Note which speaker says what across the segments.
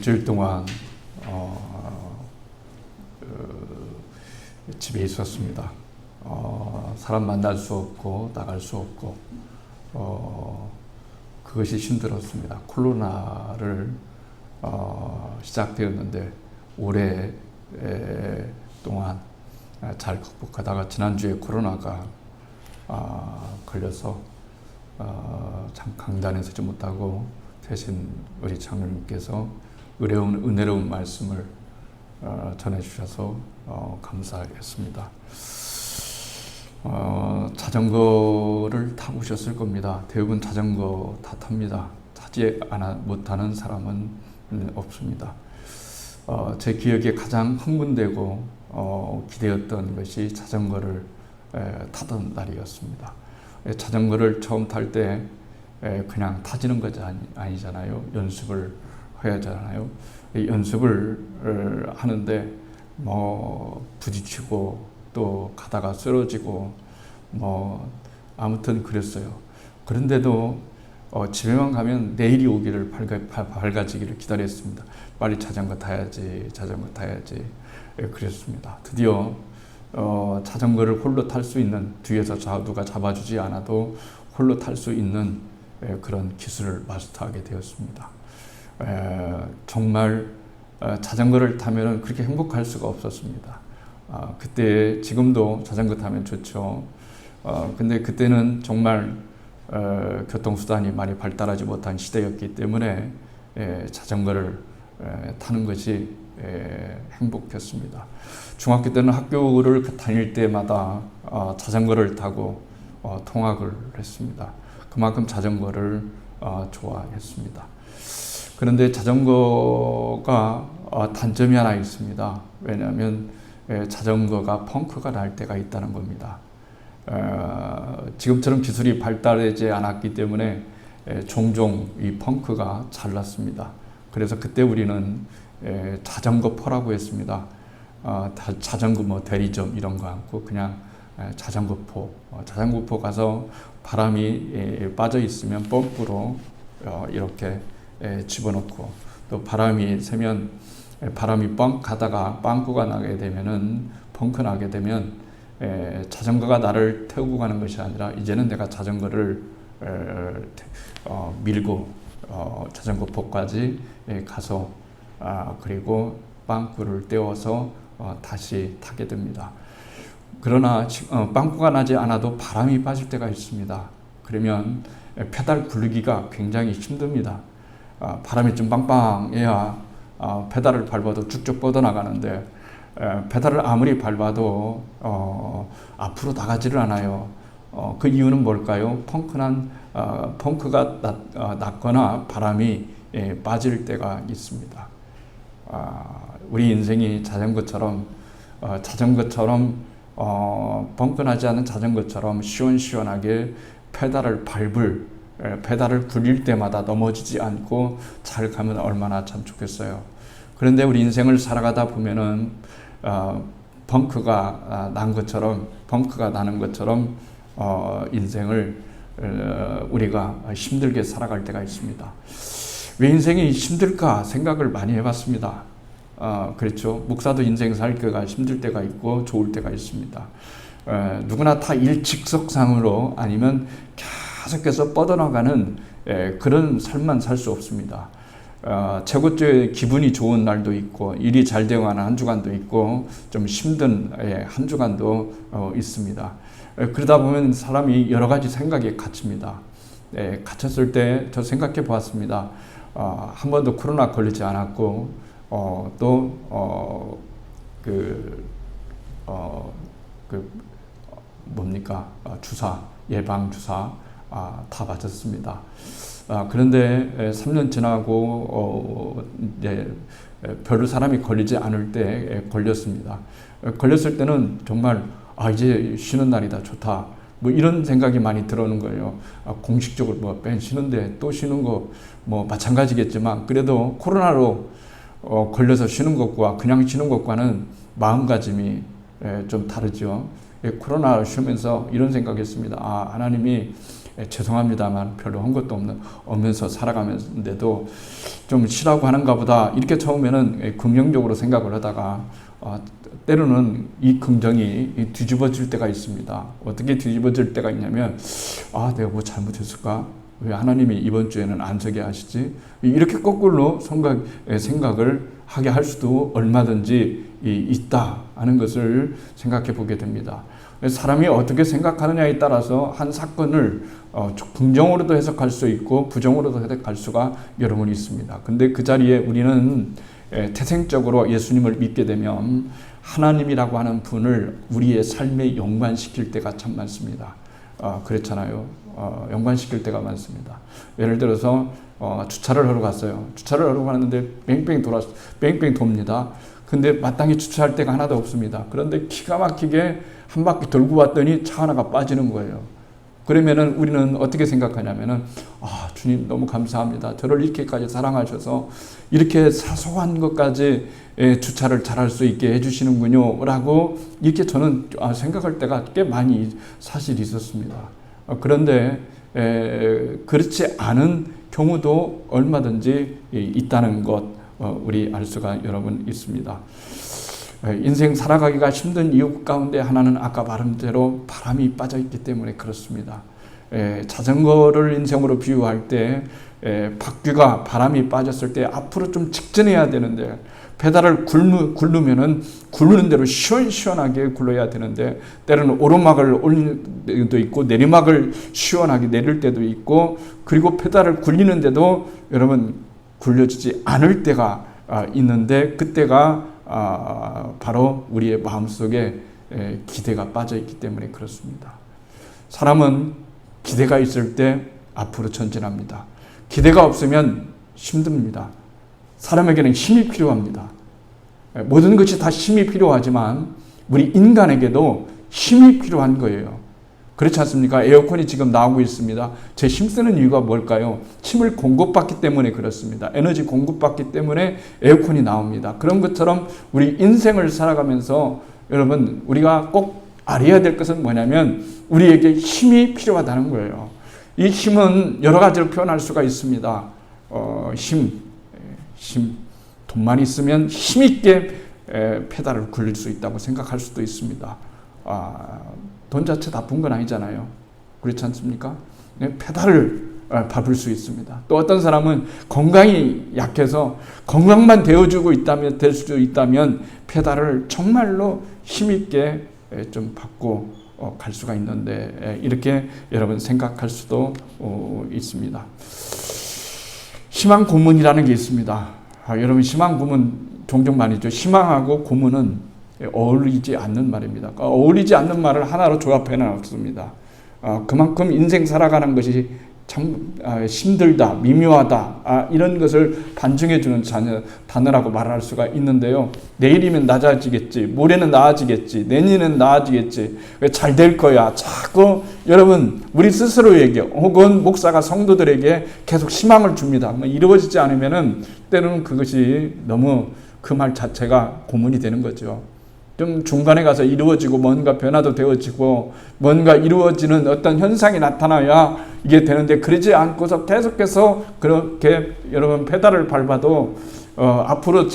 Speaker 1: 일주일 동안 집에 있었습니다. 사람 만날 수 없고 나갈 수 없고 그것이 힘들었습니다. 코로나를 시작되었는데 오래 동안 잘 극복하다가 지난주에 코로나가 걸려서 참 강단에 서지 못하고 대신 우리 장로님께서 은혜로운 말씀을 전해주셔서 감사했습니다. 자전거를 타보셨을 겁니다. 대부분 자전거 다 탑니다. 타지 못하는 사람은 없습니다. 제 기억에 가장 흥분되고 기대었던 것이 자전거를 타던 날이었습니다. 자전거를 처음 탈 때 그냥 타지는 것이 아니잖아요. 연습을 해야 하잖아요. 연습을 하는데 부딪히고 또 가다가 쓰러지고 아무튼 그랬어요. 그런데도 집에만 가면 내일이 오기를 밝아지기를 기다렸습니다. 빨리 자전거 타야지 그랬습니다. 드디어 자전거를 홀로 탈 수 있는, 뒤에서 누가 잡아주지 않아도 홀로 탈 수 있는 그런 기술을 마스터하게 되었습니다. 정말 자전거를 타면 그렇게 행복할 수가 없었습니다. 그때, 지금도 자전거 타면 좋죠. 근데 그때는 정말 교통수단이 많이 발달하지 못한 시대였기 때문에 자전거를 타는 것이 행복했습니다. 중학교 때는 학교를 다닐 때마다 자전거를 타고 통학을 했습니다. 그만큼 자전거를 좋아했습니다. 그런데 자전거가 단점이 하나 있습니다. 왜냐하면 자전거가 펑크가 날 때가 있다는 겁니다. 지금처럼 기술이 발달하지 않았기 때문에 종종 이 펑크가 잘 났습니다. 그래서 그때 우리는 자전거포라고 했습니다. 자전거 대리점 이런 거 않고 그냥 자전거포 가서 바람이 빠져 있으면 펌프로 이렇게 집어넣고, 또 바람이 세면 바람이 뻥 가다가 빵꾸가 나게 되면은, 펑크 나게 되면 자전거가 나를 태우고 가는 것이 아니라 이제는 내가 자전거를 밀고 자전거포까지 가서 그리고 빵꾸를 떼어서 다시 타게 됩니다. 그러나 빵꾸가 나지 않아도 바람이 빠질 때가 있습니다. 그러면 페달 굴리기가 굉장히 힘듭니다. 바람이 좀 빵빵해야 페달을 밟아도 쭉쭉 뻗어나가는데 페달을 아무리 밟아도 앞으로 나가지를 않아요. 그 이유는 뭘까요? 펑크가 났거나 바람이 빠질 때가 있습니다. 우리 인생이 자전거처럼 펑크 나지 않은 자전거처럼 시원시원하게 페달을 굴릴 때마다 넘어지지 않고 잘 가면 얼마나 참 좋겠어요. 그런데 우리 인생을 살아가다 보면은 펑크가 나는 것처럼 인생을 우리가 힘들게 살아갈 때가 있습니다. 왜 인생이 힘들까 생각을 많이 해봤습니다. 그렇죠. 목사도 인생 살 때가 힘들 때가 있고 좋을 때가 있습니다. 누구나 다 일직선상으로 아니면 계속해서 뻗어나가는 그런 삶만 살 수 없습니다. 최고의 기분이 좋은 날도 있고, 일이 잘 되어가는 한 주간도 있고, 좀 힘든 한 주간도 있습니다. 그러다 보면 사람이 여러 가지 생각에 갇힙니다. 갇혔을 때 저 생각해 보았습니다. 한 번도 코로나 걸리지 않았고, 주사, 예방주사 다 맞았습니다. 그런데 3년 지나고 별로 사람이 걸리지 않을 때 걸렸습니다. 걸렸을 때는 정말 이제 쉬는 날이다, 좋다, 이런 생각이 많이 들어오는 거예요. 공식적으로 쉬는데 또 쉬는 거 마찬가지겠지만, 그래도 코로나로 걸려서 쉬는 것과 그냥 쉬는 것과는 마음가짐이 좀 다르죠. 코로나 쉬면서 이런 생각했습니다. 하나님이 죄송합니다만 별로 한 것도 없면서 살아가면서도 좀 쉬라고 하는가 보다 이렇게 처음에는 긍정적으로 생각을 하다가 때로는 이 긍정이 뒤집어질 때가 있습니다. 어떻게 뒤집어질 때가 있냐면 내가 뭐 잘못했을까? 왜 하나님이 이번 주에는 안 서게 하시지? 이렇게 거꾸로 생각을 하게 할 수도 얼마든지 있다 하는 것을 생각해 보게 됩니다. 사람이 어떻게 생각하느냐에 따라서 한 사건을 긍정으로도 해석할 수 있고 부정으로도 해석할 수가 여러 번 있습니다. 근데 그 자리에 우리는 태생적으로 예수님을 믿게 되면 하나님이라고 하는 분을 우리의 삶에 연관시킬 때가 참 많습니다. 그렇잖아요. 연관시킬 때가 많습니다. 예를 들어서 주차를 하러 갔어요. 주차를 하러 가는데 뺑뺑 돕니다. 근데 마땅히 주차할 데가 하나도 없습니다. 그런데 기가 막히게 한 바퀴 돌고 왔더니 차 하나가 빠지는 거예요. 그러면은 우리는 어떻게 생각하냐면은 주님 너무 감사합니다. 저를 이렇게까지 사랑하셔서 이렇게 사소한 것까지 주차를 잘할 수 있게 해주시는군요 라고 이렇게 저는 생각할 때가 꽤 많이 사실 있었습니다. 그런데 그렇지 않은 경우도 얼마든지 있다는 것 우리 알 수가 여러분 있습니다. 인생 살아가기가 힘든 이유 가운데 하나는 아까 말한 대로 바람이 빠져있기 때문에 그렇습니다. 자전거를 인생으로 비유할 때 바퀴가 바람이 빠졌을 때 앞으로 좀 직진해야 되는데 페달을 굴르면은 굴르는 대로 시원시원하게 굴러야 되는데 때로는 오르막을 올릴 때도 있고 내리막을 시원하게 내릴 때도 있고 그리고 페달을 굴리는데도 여러분 굴려지지 않을 때가 있는데 그때가 바로 우리의 마음속에 기대가 빠져있기 때문에 그렇습니다. 사람은 기대가 있을 때 앞으로 전진합니다. 기대가 없으면 힘듭니다. 사람에게는 힘이 필요합니다. 모든 것이 다 힘이 필요하지만 우리 인간에게도 힘이 필요한 거예요. 그렇지 않습니까? 에어컨이 지금 나오고 있습니다. 제 힘쓰는 이유가 뭘까요? 힘을 공급받기 때문에 그렇습니다. 에너지 공급받기 때문에 에어컨이 나옵니다. 그런 것처럼 우리 인생을 살아가면서 여러분 우리가 꼭 알아야 될 것은 뭐냐면 우리에게 힘이 필요하다는 거예요. 이 힘은 여러 가지로 표현할 수가 있습니다. 힘. 돈만 있으면 힘있게 페달을 굴릴 수 있다고 생각할 수도 있습니다. 돈 자체 나쁜 건 아니잖아요. 그렇지 않습니까? 페달을 밟을 수 있습니다. 또 어떤 사람은 건강이 약해서 건강만 될 수 있다면 페달을 정말로 힘있게 좀 밟고 갈 수가 있는데 이렇게 여러분 생각할 수도 있습니다. 희망 고문이라는 게 있습니다. 여러분 희망 고문 종종 많이죠. 희망하고 고문은 어울리지 않는 말입니다. 어울리지 않는 말을 하나로 조합해 놨습니다. 그만큼 인생 살아가는 것이 참 힘들다, 미묘하다 이런 것을 반증해 주는 단어라고 말할 수가 있는데요. 내일이면 낮아지겠지, 모레는 나아지겠지, 내년은 나아지겠지, 잘 될 거야. 자꾸 여러분 우리 스스로에게 혹은 목사가 성도들에게 계속 희망을 줍니다. 이루어지지 않으면은 때로는 그것이 너무 그 말 자체가 고문이 되는 거죠. 좀 중간에 가서 이루어지고 뭔가 변화도 되어지고 뭔가 이루어지는 어떤 현상이 나타나야 이게 되는데 그러지 않고서 계속해서 그렇게 여러분 페달을 밟아도 앞으로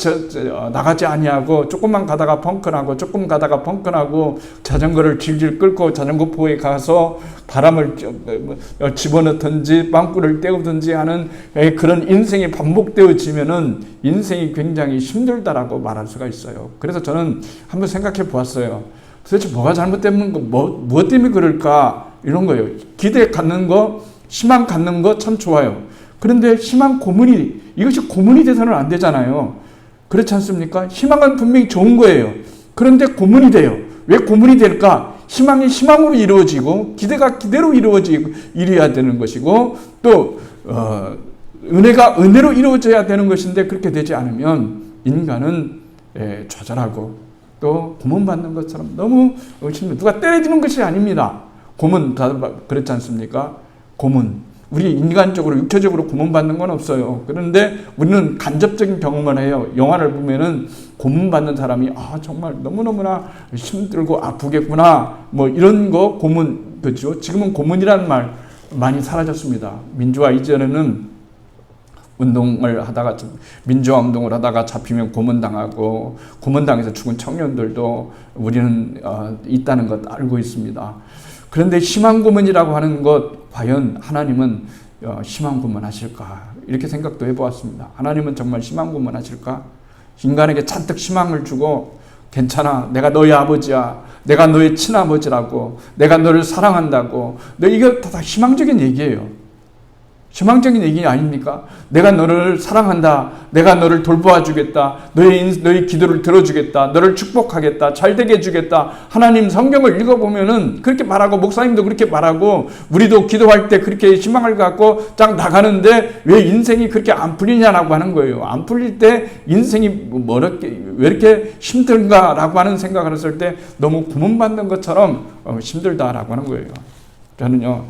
Speaker 1: 나가지 아니하고 조금만 가다가 펑크나고 조금 가다가 펑크나고 자전거를 질질 끌고 자전거포에 가서 바람을 집어넣든지 빵꾸를 때우든지 하는 그런 인생이 반복되어지면은 인생이 굉장히 힘들다라고 말할 수가 있어요. 그래서 저는 한번 생각해 보았어요. 도대체 뭐가 잘못된 거, 무엇 때문에 그럴까 이런 거예요. 기대 갖는 거, 희망 갖는 거 참 좋아요. 그런데 희망 고문이 이것이 고문이 돼서는 안 되잖아요. 그렇지 않습니까? 희망은 분명히 좋은 거예요. 그런데 고문이 돼요. 왜 고문이 될까? 희망이 희망으로 이루어지고 기대가 기대로 이루어야 되는 것이고 또 은혜가 은혜로 이루어져야 되는 것인데 그렇게 되지 않으면 인간은 좌절하고 또 고문받는 것처럼 너무 힘들어요. 누가 때려주는 것이 아닙니다. 고문 그렇지 않습니까? 고문. 우리 인간적으로 육체적으로 고문받는 건 없어요. 그런데 우리는 간접적인 경험을 해요. 영화를 보면은 고문받는 사람이 정말 너무너무나 힘들고 아프겠구나 뭐 이런 거 고문 그렇죠. 지금은 고문이라는 말 많이 사라졌습니다. 민주화 이전에는 운동을 하다가 민주화 운동을 하다가 잡히면 고문당하고 고문당해서 죽은 청년들도 우리는 있다는 것 알고 있습니다. 그런데 희망고문이라고 하는 것 과연 하나님은 희망고문 하실까? 이렇게 생각도 해보았습니다. 하나님은 정말 희망고문 하실까? 인간에게 잔뜩 희망을 주고 괜찮아, 내가 너의 아버지야, 내가 너의 친아버지라고, 내가 너를 사랑한다고. 이게 다 희망적인 얘기예요. 희망적인 얘기 아닙니까? 내가 너를 사랑한다. 내가 너를 돌보아 주겠다. 너의 기도를 들어주겠다. 너를 축복하겠다. 잘되게 해주겠다. 하나님 성경을 읽어보면은 그렇게 말하고, 목사님도 그렇게 말하고, 우리도 기도할 때 그렇게 희망을 갖고 쫙 나가는데 왜 인생이 그렇게 안 풀리냐라고 하는 거예요. 안 풀릴 때 인생이 왜 이렇게 힘든가라고 하는 생각을 했을 때 너무 고문받는 것처럼 힘들다라고 하는 거예요. 저는요,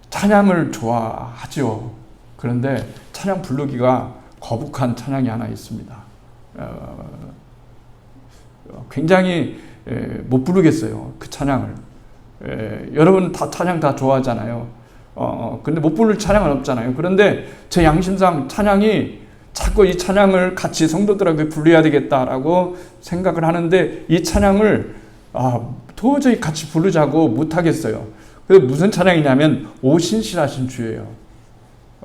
Speaker 1: 찬양을 좋아하죠. 그런데 찬양 부르기가 거북한 찬양이 하나 있습니다. 굉장히 못 부르겠어요. 그 찬양을. 여러분 다 찬양 다 좋아하잖아요. 근데 못 부를 찬양은 없잖아요. 그런데 제 양심상 찬양이 자꾸 이 찬양을 같이 성도들에게 불러야 되겠다라고 생각을 하는데 이 찬양을 도저히 같이 부르자고 못하겠어요. 그래서 무슨 찬양이냐면 오신실하신 주예요.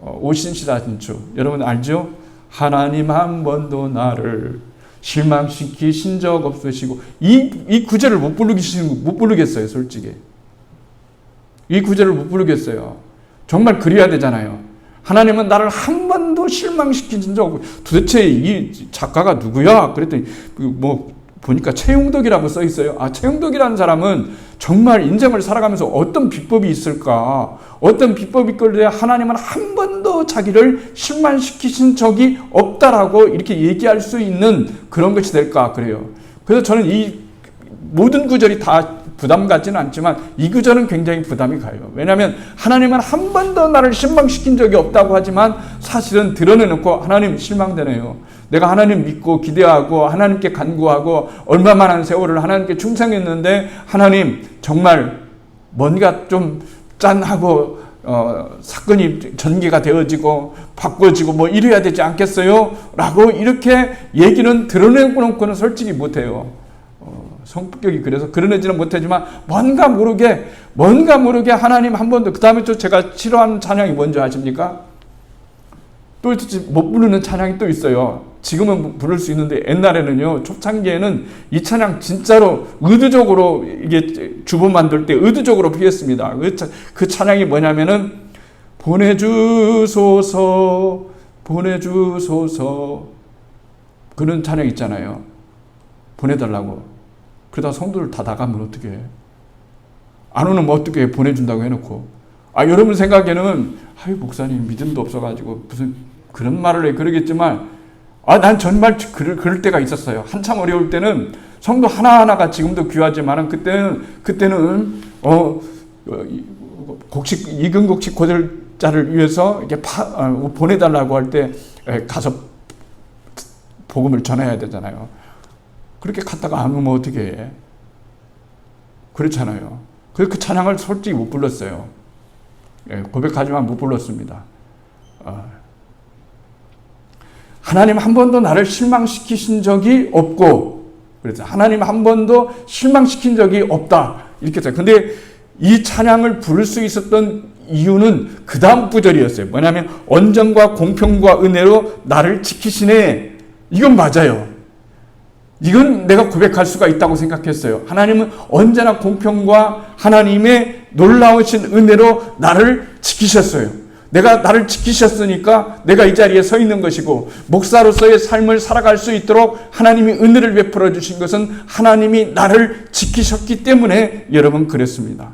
Speaker 1: 오신실하신 주. 여러분 알죠? 하나님 한 번도 나를 실망시키신 적 없으시고 이 구절을 못 부르겠어요. 솔직히. 이 구절을 못 부르겠어요. 정말 그래야 되잖아요. 하나님은 나를 한 번도 실망시킨 적 없고 도대체 이 작가가 누구야? 그랬더니 보니까 최용덕이라고 써 있어요. 최용덕이라는 사람은 정말 인생을 살아가면서 어떤 비법이 있을까? 어떤 비법이 있길래 하나님은 한 번도 자기를 실망시키신 적이 없다라고 이렇게 얘기할 수 있는 그런 것이 될까? 그래요. 그래서 저는 이 모든 구절이 다 부담 같지는 않지만 이 구절은 굉장히 부담이 가요. 왜냐하면 하나님은 한 번도 나를 실망시킨 적이 없다고 하지만 사실은 드러내놓고 하나님 실망되네요. 내가 하나님 믿고 기대하고 하나님께 간구하고 얼마 많은 세월을 하나님께 충성했는데 하나님 정말 뭔가 좀 짠하고 사건이 전개가 되어지고 바꿔지고 이래야 되지 않겠어요? 라고 이렇게 얘기는 드러내놓고는 솔직히 못해요. 성격이 그래서 그러지는 못하지만 뭔가 모르게 하나님 한 번도. 그 다음에 또 제가 싫어하는 찬양이 뭔지 아십니까? 또 못 부르는 찬양이 또 있어요. 지금은 부를 수 있는데 옛날에는요, 초창기에는 이 찬양 진짜로 의도적으로 이게 주보 만들 때 의도적으로 피했습니다. 그 찬양이 뭐냐면은 보내주소서 그런 찬양 있잖아요. 보내달라고. 그러다 성도들 다 나가면 어떻게 해? 안 오면 어떻게 보내준다고 해놓고. 여러분 생각에는 목사님 믿음도 없어가지고 무슨 그런 말을 해. 그러겠지만 난 정말 그럴 때가 있었어요. 한참 어려울 때는 성도 하나하나가 지금도 귀하지만 그때는 이근곡식 고절자를 위해서 이렇게 보내달라고 할 때 가서 복음을 전해야 되잖아요. 그렇게 갔다가 안 오면 어떻게 해? 그렇잖아요. 그래서 그 찬양을 솔직히 못 불렀어요. 고백하지만 못 불렀습니다. 하나님 한 번도 나를 실망시키신 적이 없고, 그래서 하나님 한 번도 실망시킨 적이 없다. 이렇게 했어요. 근데 이 찬양을 부를 수 있었던 이유는 그 다음 구절이었어요. 뭐냐면 온전과 공평과 은혜로 나를 지키시네. 이건 맞아요. 이건 내가 고백할 수가 있다고 생각했어요. 하나님은 언제나 공평과 하나님의 놀라우신 은혜로 나를 지키셨어요. 나를 지키셨으니까 내가 이 자리에 서 있는 것이고, 목사로서의 삶을 살아갈 수 있도록 하나님이 은혜를 베풀어 주신 것은 하나님이 나를 지키셨기 때문에 여러분 그랬습니다.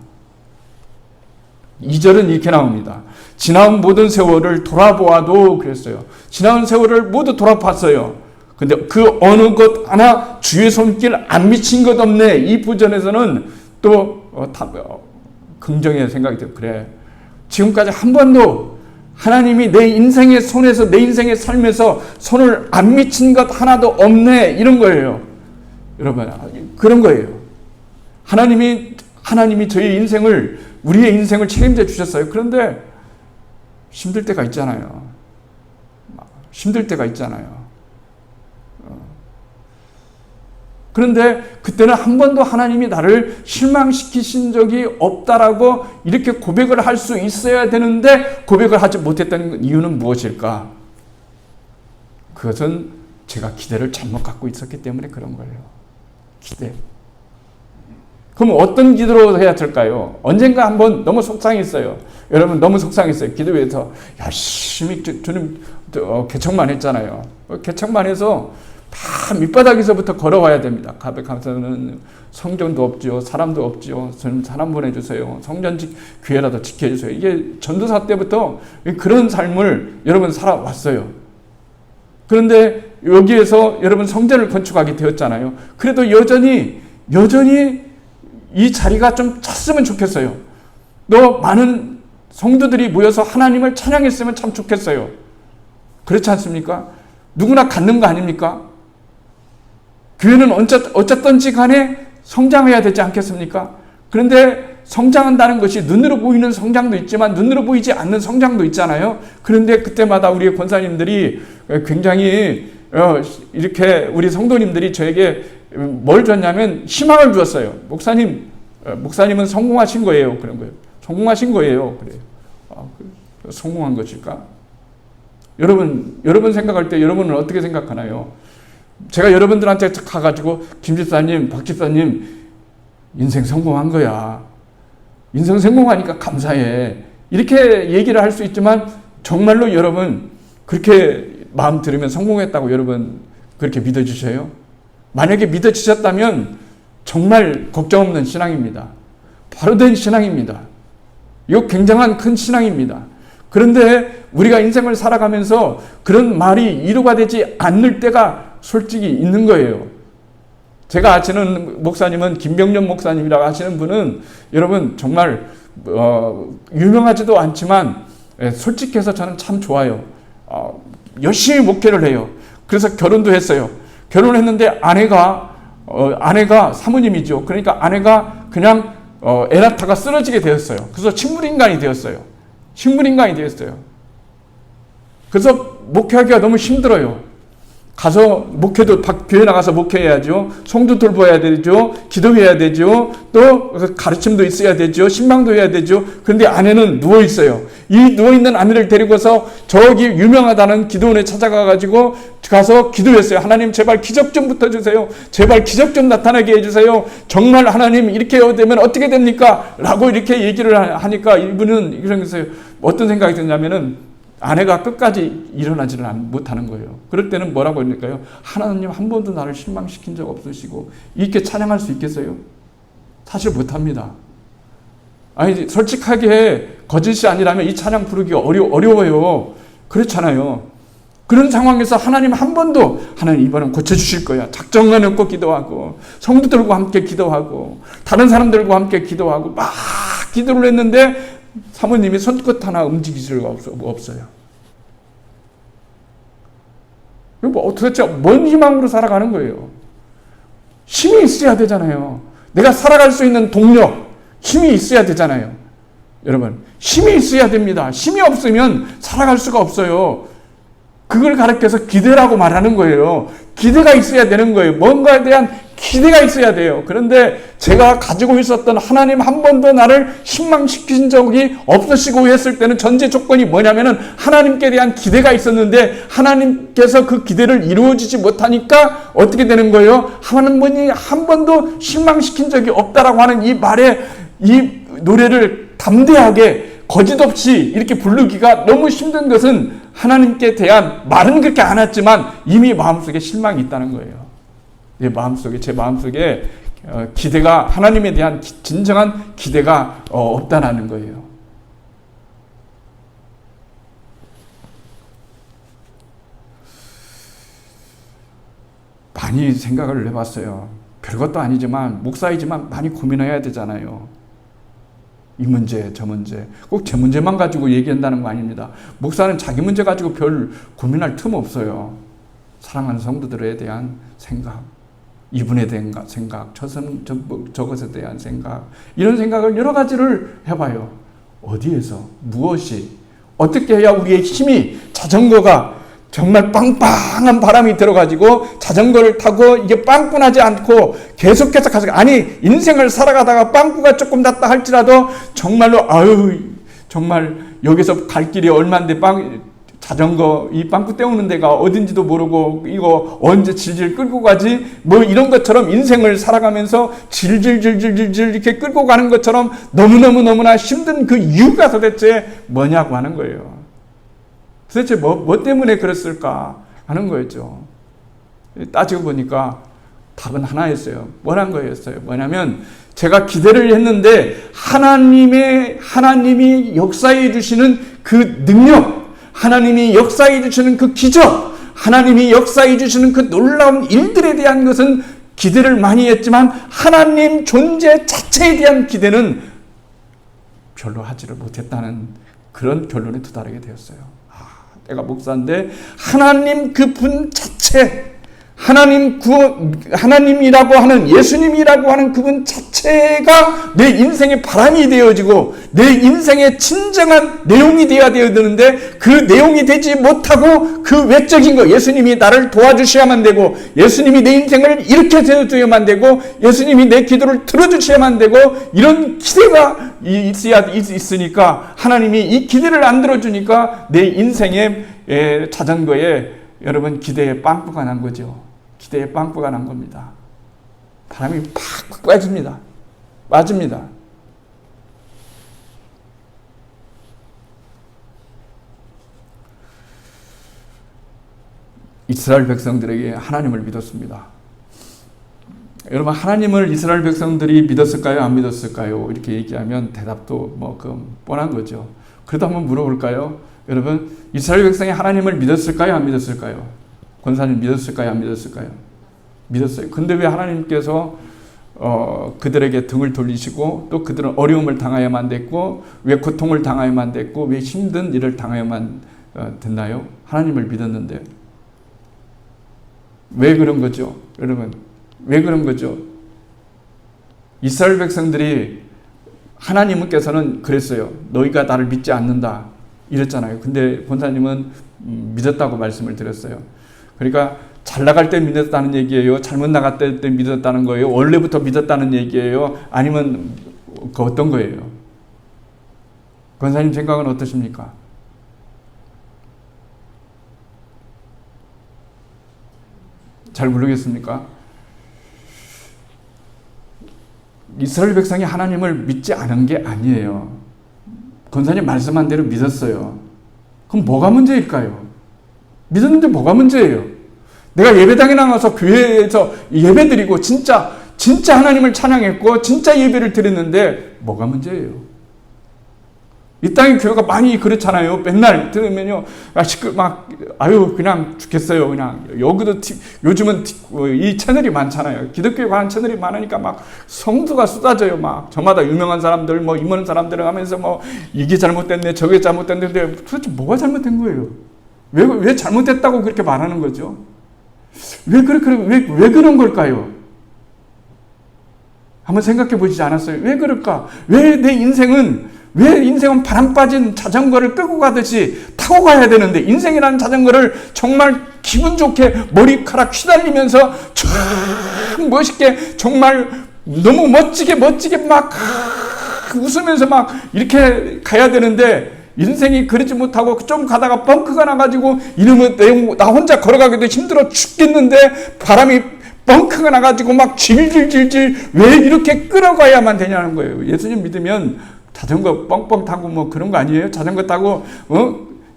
Speaker 1: 2절은 이렇게 나옵니다. 지나온 모든 세월을 돌아보아도 그랬어요. 지나온 세월을 모두 돌아봤어요. 근데 그 어느 것 하나 주의 손길 안 미친 것 없네. 이 부전에서는 또 긍정의 생각이 들어요. 그래, 지금까지 한 번도 하나님이 내 인생의 손에서, 내 인생의 삶에서 손을 안 미친 것 하나도 없네. 이런 거예요. 여러분, 그런 거예요. 하나님이 하나님이 저희 인생을, 우리의 인생을 책임져 주셨어요. 그런데 힘들 때가 있잖아요. 힘들 때가 있잖아요. 그런데 그때는 한 번도 하나님이 나를 실망시키신 적이 없다라고 이렇게 고백을 할 수 있어야 되는데 고백을 하지 못했던 이유는 무엇일까? 그것은 제가 기대를 잘못 갖고 있었기 때문에 그런 거예요. 기대. 그럼 어떤 기도로 해야 될까요? 언젠가 한번 너무 속상했어요. 여러분 너무 속상했어요. 기도에서 열심히 주님 개척만 했잖아요. 개척만 해서 다 밑바닥에서부터 걸어와야 됩니다. 가백하면서는 성전도 없죠. 사람도 없죠. 저는 사람 보내주세요. 성전직 교회라도 지켜주세요. 이게 전도사 때부터 그런 삶을 여러분 살아왔어요. 그런데 여기에서 여러분 성전을 건축하게 되었잖아요. 그래도 여전히 이 자리가 좀 찼으면 좋겠어요. 또 많은 성도들이 모여서 하나님을 찬양했으면 참 좋겠어요. 그렇지 않습니까? 누구나 갖는 거 아닙니까? 교회는 어쨌든지 간에 성장해야 되지 않겠습니까? 그런데 성장한다는 것이 눈으로 보이는 성장도 있지만 눈으로 보이지 않는 성장도 있잖아요. 그런데 그때마다 우리 권사님들이 굉장히 이렇게 우리 성도님들이 저에게 뭘 줬냐면 희망을 주었어요. 목사님은 성공하신 거예요. 그런 거예요. 성공하신 거예요. 그래요. 성공한 것일까? 여러분 생각할 때 여러분은 어떻게 생각하나요? 제가 여러분들한테 가가지고 김 집사님, 박 집사님 인생 성공한 거야. 인생 성공하니까 감사해. 이렇게 얘기를 할 수 있지만 정말로 여러분 그렇게 마음 들으면 성공했다고 여러분 그렇게 믿어주셔요? 만약에 믿어주셨다면 정말 걱정 없는 신앙입니다. 바로 된 신앙입니다. 이거 굉장한 큰 신앙입니다. 그런데 우리가 인생을 살아가면서 그런 말이 이루가 되지 않을 때가 솔직히 있는 거예요. 제가 아시는 목사님은 김병년 목사님이라고 하시는 분은 여러분 정말 유명하지도 않지만 솔직해서 저는 참 좋아요. 열심히 목회를 해요. 그래서 결혼도 했어요. 결혼했는데 아내가 사모님이죠. 그러니까 아내가 그냥 애 낳다가 쓰러지게 되었어요. 그래서 식물인간이 되었어요. 그래서 목회하기가 너무 힘들어요. 가서 목회도 교회 나가서 목회해야죠. 성도 돌봐야 되죠. 기도해야 되죠. 또 가르침도 있어야 되죠. 신방도 해야 되죠. 그런데 아내는 누워 있어요. 이 누워 있는 아내를 데리고서 저기 유명하다는 기도원에 찾아가가지고 가서 기도했어요. 하나님 제발 기적 좀 붙어주세요. 제발 기적 좀 나타나게 해주세요. 정말 하나님 이렇게 되면 어떻게 됩니까? 라고 이렇게 얘기를 하니까 이분은 이러면서 어떤 생각이 드냐면은 아내가 끝까지 일어나지를 못하는 거예요. 그럴 때는 뭐라고 할까요? 하나님 한 번도 나를 실망시킨 적 없으시고 이렇게 찬양할 수 있겠어요? 사실 못합니다. 아니 솔직하게 거짓이 아니라면 이 찬양 부르기 어려워요. 그렇잖아요. 그런 상황에서 하나님 한 번도 하나님 이번엔 고쳐주실 거야. 작정을 놓고 기도하고 성도들과 함께 기도하고 다른 사람들과 함께 기도하고 막 기도를 했는데 사모님이 손끝 하나 움직일 수가 없어요. 도대체 뭔 희망으로 살아가는 거예요? 힘이 있어야 되잖아요. 내가 살아갈 수 있는 동력, 힘이 있어야 되잖아요. 여러분, 힘이 있어야 됩니다. 힘이 없으면 살아갈 수가 없어요. 그걸 가르쳐서 기대라고 말하는 거예요. 기대가 있어야 되는 거예요. 뭔가에 대한 기대가 있어야 돼요. 그런데 제가 가지고 있었던 하나님 한 번도 나를 실망시킨 적이 없으시고 했을 때는 전제 조건이 뭐냐면은 하나님께 대한 기대가 있었는데 하나님께서 그 기대를 이루어지지 못하니까 어떻게 되는 거예요? 하나님이 한 번도 실망시킨 적이 없다라고 하는 이 말에 이 노래를 담대하게 거짓 없이 이렇게 부르기가 너무 힘든 것은 하나님께 대한 말은 그렇게 안 했지만 이미 마음속에 실망이 있다는 거예요. 제 마음속에 기대가 하나님에 대한 진정한 기대가 없다는 거예요. 많이 생각을 해봤어요. 별것도 아니지만 목사이지만 많이 고민해야 되잖아요. 이 문제, 저 문제. 꼭 제 문제만 가지고 얘기한다는 거 아닙니다. 목사는 자기 문제 가지고 별 고민할 틈 없어요. 사랑하는 성도들에 대한 생각. 이분에 대한 생각, 저것에 대한 생각, 이런 생각을 여러 가지를 해봐요. 어디에서, 무엇이, 어떻게 해야 우리의 힘이, 자전거가 정말 빵빵한 바람이 들어가지고 자전거를 타고 이게 빵꾸나지 않고 계속해서 가서, 아니 인생을 살아가다가 빵꾸가 조금 났다 할지라도 정말로 정말 여기서 갈 길이 얼만데 자전거 이 빵꾸 때우는 데가 어딘지도 모르고 이거 언제 질질 끌고 가지? 뭐 이런 것처럼 인생을 살아가면서 질질질질질 이렇게 끌고 가는 것처럼 너무너무나 힘든 그 이유가 도대체 뭐냐고 하는 거예요. 도대체 뭐 때문에 그랬을까 하는 거였죠. 따지고 보니까 답은 하나였어요. 뭐란 거였어요? 뭐냐면 제가 기대를 했는데 하나님이 역사해 주시는 그 능력, 하나님이 역사해 주시는 그 기적, 하나님이 역사해 주시는 그 놀라운 일들에 대한 것은 기대를 많이 했지만 하나님 존재 자체에 대한 기대는 별로 하지를 못했다는 그런 결론에 도달하게 되었어요. 내가 목사인데 하나님 그분 자체, 하나님이라고 하는, 예수님이라고 하는 그분 자체가 내 인생의 바람이 되어지고 내 인생의 진정한 내용이 되어야 되는데 그 내용이 되지 못하고 그 외적인 거, 예수님이 나를 도와주셔야만 되고 예수님이 내 인생을 이렇게 되어줘야만 되고 예수님이 내 기도를 들어주셔야만 되고 이런 기대가 있으니까 하나님이 이 기대를 안 들어주니까 내 인생의 자전거에 여러분 기대에 빵꾸가 난 거죠. 기대에 빵꾸가 난 겁니다. 바람이 팍 빠집니다. 빠집니다. 이스라엘 백성들에게 하나님을 믿었습니다. 여러분, 하나님을 이스라엘 백성들이 믿었을까요? 안 믿었을까요? 이렇게 얘기하면 대답도 뻔한 거죠. 그래도 한번 물어볼까요? 여러분, 이스라엘 백성이 하나님을 믿었을까요? 안 믿었을까요? 권사님 믿었을까요? 안 믿었을까요? 믿었어요. 근데 왜 하나님께서 그들에게 등을 돌리시고 또 그들은 어려움을 당하여만 됐고 왜 고통을 당하여만 됐고 왜 힘든 일을 당하여만 됐나요? 하나님을 믿었는데. 왜 그런 거죠? 여러분, 왜 그런 거죠? 이스라엘 백성들이 하나님께서는 그랬어요. 너희가 나를 믿지 않는다 이랬잖아요. 근데 권사님은 믿었다고 말씀을 드렸어요. 그러니까 잘 나갈 때 믿었다는 얘기예요? 잘못 나갈 때 믿었다는 거예요? 원래부터 믿었다는 얘기예요? 아니면 그 어떤 거예요? 권사님 생각은 어떠십니까? 잘 모르겠습니까? 이스라엘 백성이 하나님을 믿지 않은 게 아니에요. 권사님 말씀한 대로 믿었어요. 그럼 뭐가 문제일까요? 믿었는데 뭐가 문제예요? 내가 예배당에 나가서 교회에서 예배드리고 진짜 하나님을 찬양했고 진짜 예배를 드렸는데 뭐가 문제예요? 이 땅의 교회가 많이 그렇잖아요. 맨날 들으면요, 그냥 죽겠어요. 그냥 여기도 요즘은 이 채널이 많잖아요. 기독교에 관한 채널이 많으니까 막 성수가 쏟아져요. 막 저마다 유명한 사람들, 임원 사람들 하면서 이게 잘못됐네, 저게 잘못됐는데 도대체 뭐가 잘못된 거예요? 왜 잘못됐다고 그렇게 말하는 거죠? 왜 그런 걸까요? 한번 생각해 보시지 않았어요? 왜 그럴까? 왜 인생은 바람 빠진 자전거를 끌고 가듯이 타고 가야 되는데 인생이라는 자전거를 정말 기분 좋게 머리카락 휘날리면서 쫙 멋있게 정말 너무 멋지게 막 웃으면서 막 이렇게 가야 되는데 인생이 그러지 못하고 좀 가다가 벙크가 나가지고 이러면 나 혼자 걸어가기도 힘들어 죽겠는데 바람이 벙크가 나가지고 막 질질질질 왜 이렇게 끌어가야만 되냐는 거예요. 예수님 믿으면 자전거 뻥뻥 타고 그런 거 아니에요? 자전거 타고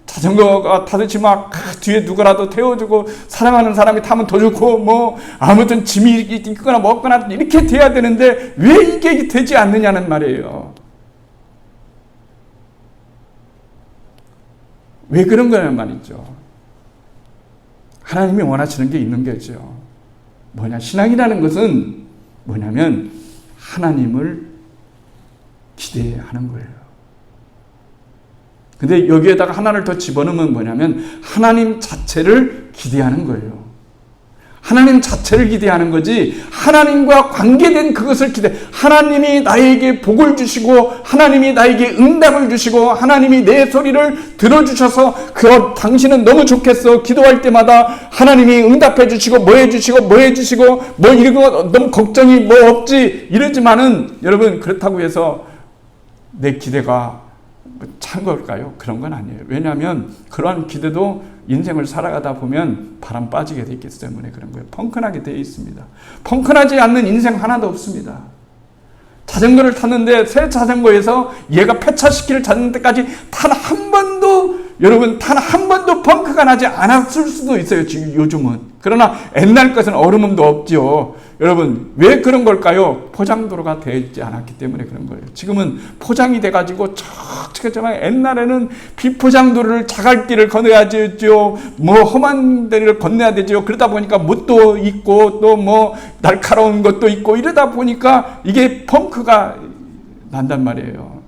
Speaker 1: 자전거가 타듯이 막 뒤에 누구라도 태워주고 사랑하는 사람이 타면 더 좋고 아무튼 짐이 있거나 먹거나 이렇게 돼야 되는데 왜 이게 되지 않느냐는 말이에요. 왜 그런 거냐는 말이죠. 하나님이 원하시는 게 있는 거죠. 신앙이라는 것은 뭐냐면 하나님을 기대하는 거예요. 근데 여기에다가 하나를 더 집어넣으면 뭐냐면 하나님 자체를 기대하는 거예요. 하나님 자체를 기대하는 거지 하나님과 관계된 그것을 기대. 하나님이 나에게 복을 주시고 하나님이 나에게 응답을 주시고 하나님이 내 소리를 들어주셔서 당신은 너무 좋겠어. 기도할 때마다 하나님이 응답해 주시고 뭐 해주시고 뭐 해주시고 뭐 이런 거 너무 걱정이 뭐 없지 이러지만은 여러분 그렇다고 해서 내 기대가 찬 걸까요? 그런 건 아니에요. 왜냐하면 그러한 기대도 인생을 살아가다 보면 바람 빠지게 돼 있기 때문에 그런 거예요. 펑크나게 되어 있습니다. 펑크나지 않는 인생 하나도 없습니다. 자전거를 탔는데 새 자전거에서 얘가 폐차시키를 찾는 때까지 단 한 번도 여러분 단 한 번도 펑크가 나지 않았을 수도 있어요. 지금 요즘은. 그러나 옛날 것은 얼음도 없죠. 여러분 왜 그런 걸까요? 포장도로가 되지 않았기 때문에 그런 거예요. 지금은 포장이 돼가지고 척척하지만 옛날에는 비포장도로를 자갈길을 건너야 되죠. 뭐 험한 데를 건너야 되죠. 그러다 보니까 못도 있고 또 뭐 날카로운 것도 있고 이러다 보니까 이게 펑크가 난단 말이에요.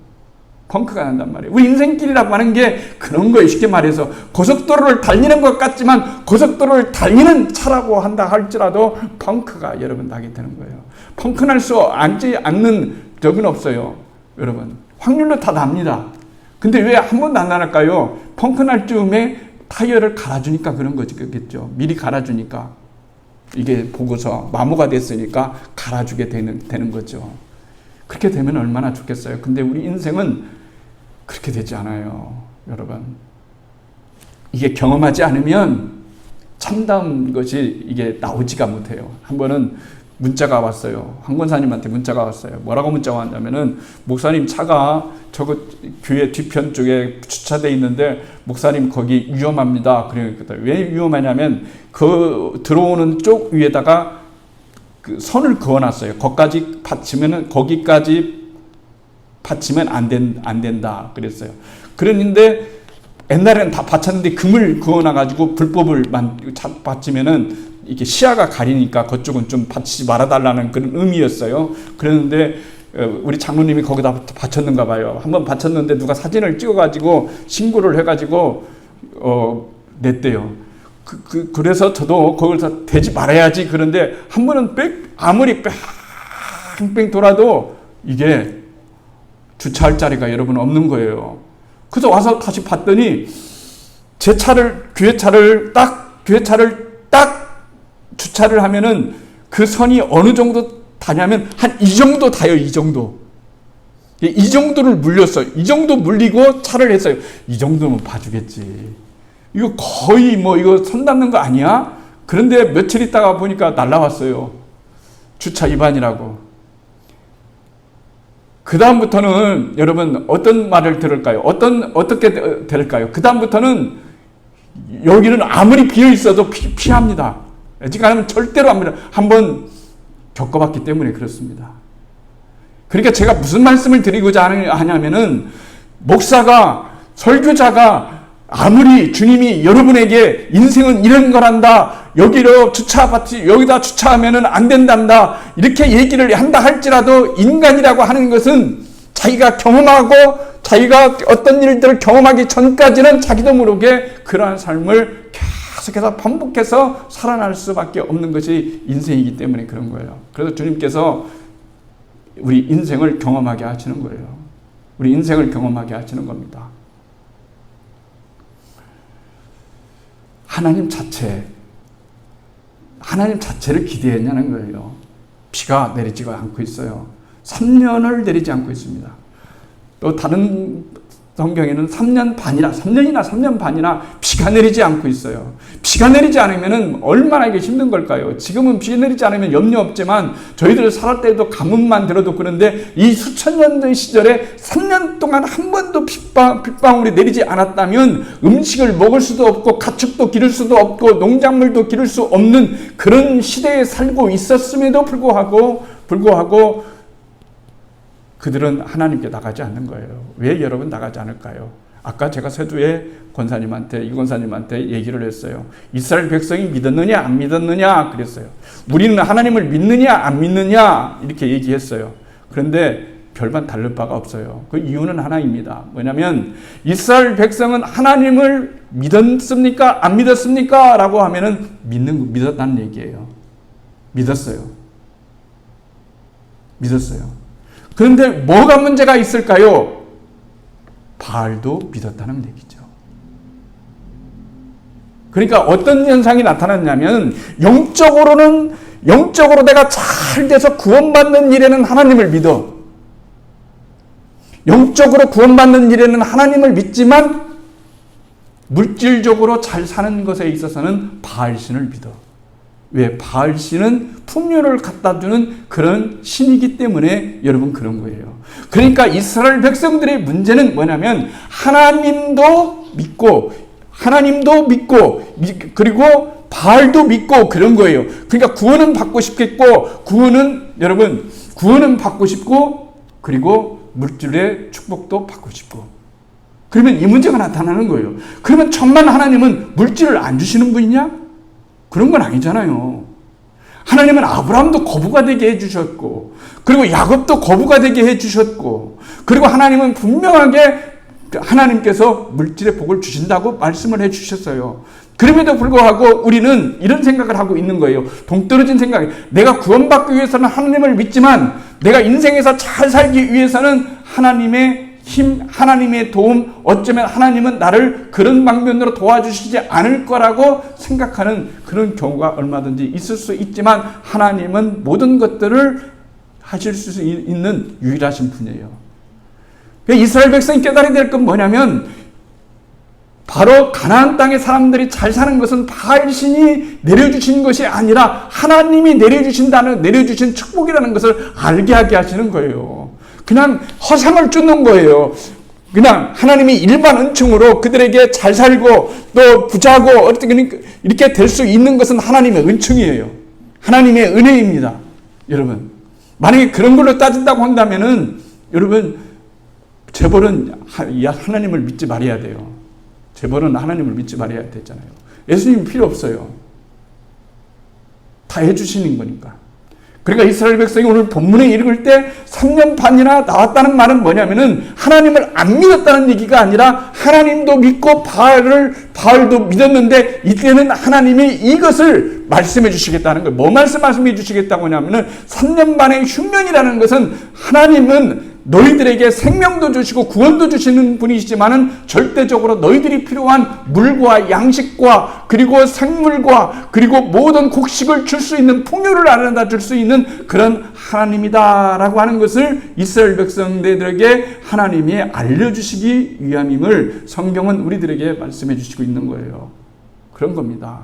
Speaker 1: 펑크가 난단 말이에요. 우리 인생길이라고 하는 게 그런 거예요. 쉽게 말해서 고속도로를 달리는 것 같지만 고속도로를 달리는 차라고 한다 할지라도 펑크가 여러분 나게 되는 거예요. 펑크 날 수 않는 적은 없어요. 여러분 확률로 다 납니다. 근데 왜 한 번도 안 날까요? 펑크 날 즈음에 타이어를 갈아주니까 그런 거겠죠. 미리 갈아주니까 이게 보고서 마모가 됐으니까 갈아주게 되는 거죠. 그렇게 되면 얼마나 좋겠어요. 근데 우리 인생은 그렇게 되지 않아요. 여러분 이게 경험하지 않으면 참다운 것이 이게 나오지가 못해요. 한 번은 문자가 왔어요. 황 권사님한테 문자가 왔어요. 뭐라고 문자가 왔냐면은 목사님 차가 저거 교회 뒤편 쪽에 주차되어 있는데 목사님 거기 위험합니다. 그러니까 왜 위험하냐면 그 들어오는 쪽 위에다가 그 선을 그어놨어요. 거기까지 받치면 안 된다 그랬어요. 그랬는데 옛날에는 다 받쳤는데 금을 그어놔가지고 불법을 받치면은 이게 시야가 가리니까 그쪽은 좀 받치지 말아달라는 그런 의미였어요. 그랬는데 우리 장로님이 거기다 받쳤는가 봐요. 한번 받쳤는데 누가 사진을 찍어가지고 신고를 해가지고 냈대요. 그래서 저도 거기서 대지 말아야지. 그런데 한 번은 아무리 뺑뺑 돌아도 이게 주차할 자리가 여러분 없는 거예요. 그래서 와서 다시 봤더니 제 차를 교회 차를 딱 주차를 하면은 그 선이 어느 정도 다냐면 한 이 정도 다요. 이 정도를 물렸어요. 이 정도 물리고 차를 했어요. 이 정도면 봐주겠지. 이거 거의 이거 선 닿는 거 아니야? 그런데 며칠 있다가 보니까 날라왔어요. 주차 위반이라고. 그 다음부터는 여러분 어떤 말을 들을까요? 어떻게 될까요? 그 다음부터는 여기는 아무리 비어 있어도 피합니다. 지금 절대로 안 합니다. 한번 겪어봤기 때문에 그렇습니다. 그러니까 제가 무슨 말씀을 드리고자 하냐면은 목사가 설교자가 아무리 주님이 여러분에게 인생은 이런 거란다. 여기다 주차하면은 안 된단다. 이렇게 얘기를 한다 할지라도 인간이라고 하는 것은 자기가 경험하고 자기가 어떤 일들을 경험하기 전까지는 자기도 모르게 그러한 삶을 계속해서 반복해서 살아날 수밖에 없는 것이 인생이기 때문에 그런 거예요. 그래서 주님께서 우리 인생을 경험하게 하시는 거예요. 우리 인생을 경험하게 하시는 겁니다. 하나님 자체를 기대했냐는 거예요. 비가 내리지가 않고 있어요. 3년을 내리지 않고 있습니다. 또 다른 성경에는 3년 반이나 비가 내리지 않고 있어요. 비가 내리지 않으면 얼마나 이게 힘든 걸까요? 지금은 비 내리지 않으면 염려 없지만 저희들 살았을 때도 가뭄만 들어도 그런데 이 수천 년의 시절에 3년 동안 한 번도 빗방울이 내리지 않았다면 음식을 먹을 수도 없고 가축도 기를 수도 없고 농작물도 기를 수 없는 그런 시대에 살고 있었음에도 불구하고 그들은 하나님께 나가지 않는 거예요. 왜 여러분 나가지 않을까요? 아까 제가 서두에 이 권사님한테 얘기를 했어요. 이스라엘 백성이 믿었느냐 안 믿었느냐 그랬어요. 우리는 하나님을 믿느냐 안 믿느냐 이렇게 얘기했어요. 그런데 별반 다를 바가 없어요. 그 이유는 하나입니다. 뭐냐면 이스라엘 백성은 하나님을 믿었습니까? 안 믿었습니까? 라고 하면은 믿었다는 얘기예요. 믿었어요. 그런데 뭐가 문제가 있을까요? 바알도 믿었다는 얘기죠. 그러니까 어떤 현상이 나타났냐면 영적으로 내가 잘 돼서 구원받는 일에는 하나님을 믿어. 영적으로 구원받는 일에는 하나님을 믿지만 물질적으로 잘 사는 것에 있어서는 바알신을 믿어. 왜? 바알신은 풍요를 갖다 주는 그런 신이기 때문에 여러분 그런 거예요. 그러니까 이스라엘 백성들의 문제는 뭐냐면 하나님도 믿고 그리고 바알도 믿고 그런 거예요. 그러니까 구원은 받고 싶겠고 구원은 받고 싶고 그리고 물질의 축복도 받고 싶고 그러면 이 문제가 나타나는 거예요. 그러면 천만 하나님은 물질을 안 주시는 분이냐? 그런 건 아니잖아요. 하나님은 아브라함도 거부가 되게 해주셨고 그리고 야곱도 거부가 되게 해주셨고 그리고 하나님은 분명하게 하나님께서 물질의 복을 주신다고 말씀을 해주셨어요. 그럼에도 불구하고 우리는 이런 생각을 하고 있는 거예요. 동떨어진 생각. 내가 구원받기 위해서는 하나님을 믿지만 내가 인생에서 잘 살기 위해서는 하나님의 힘, 하나님의 도움, 어쩌면 하나님은 나를 그런 방면으로 도와주시지 않을 거라고 생각하는 그런 경우가 얼마든지 있을 수 있지만 하나님은 모든 것들을 하실 수 있는 유일하신 분이에요. 이스라엘 백성이 깨달아야 될 건 뭐냐면 바로 가나안 땅의 사람들이 잘 사는 것은 바알신이 내려주신 것이 아니라 하나님이 내려주신 축복이라는 것을 알게 하게 하시는 거예요. 그냥 허상을 쫓는 거예요. 그냥 하나님이 일반 은총으로 그들에게 잘 살고 또 부자고 이렇게 될 수 있는 것은 하나님의 은총이에요. 하나님의 은혜입니다. 여러분 만약에 그런 걸로 따진다고 한다면은 여러분 재벌은 하나님을 믿지 말아야 돼요. 재벌은 하나님을 믿지 말아야 되잖아요. 예수님 필요 없어요. 다 해주시는 거니까. 그러니까 이스라엘 백성이 오늘 본문에 읽을 때 3년 반이나 나왔다는 말은 뭐냐면은 하나님을 안 믿었다는 얘기가 아니라 하나님도 믿고 바알도 믿었는데 이때는 하나님이 이것을 말씀해 주시겠다는 거예요. 뭐 말씀해 주시겠다고 하냐면은 3년 반의 흉년이라는 것은 하나님은 너희들에게 생명도 주시고 구원도 주시는 분이시지만은 절대적으로 너희들이 필요한 물과 양식과 그리고 생물과 그리고 모든 곡식을 줄 수 있는 풍요를 알아다 줄 수 있는 그런 하나님이다라고 하는 것을 이스라엘 백성들에게 하나님이 알려주시기 위함임을 성경은 우리들에게 말씀해 주시고 있는 거예요. 그런 겁니다.